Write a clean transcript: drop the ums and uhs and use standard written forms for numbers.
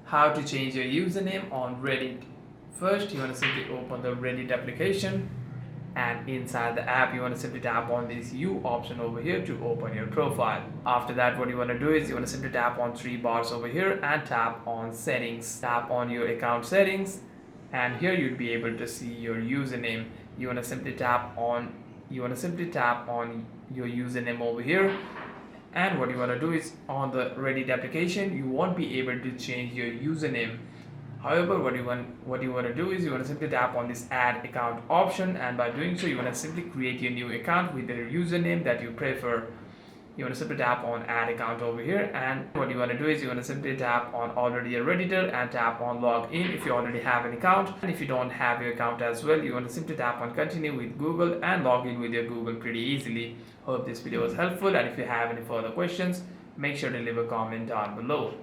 How to change your username on Reddit. First, you want to simply open the Reddit application, and inside the app you want to simply tap on this U option over here to open your profile. After that, what you want to do is you want to simply tap on three bars over here and tap on settings. Tap on your account settings, and here you'll be able to see your username. You want to simply tap on your username over here, and what you want to do is on the Reddit application you won't be able to change your username. However, what you want to do is you want to simply tap on this add account option, and by doing so you want to simply create your new account with the username that you prefer. You want to simply tap on add account over here, and what you want to do is you want to simply tap on already a Redditor and tap on log in if you already have an account. And if you don't have your account as well, you want to simply tap on continue with Google and log in with your Google pretty easily. Hope this video was helpful, and if you have any further questions, make sure to leave a comment down below.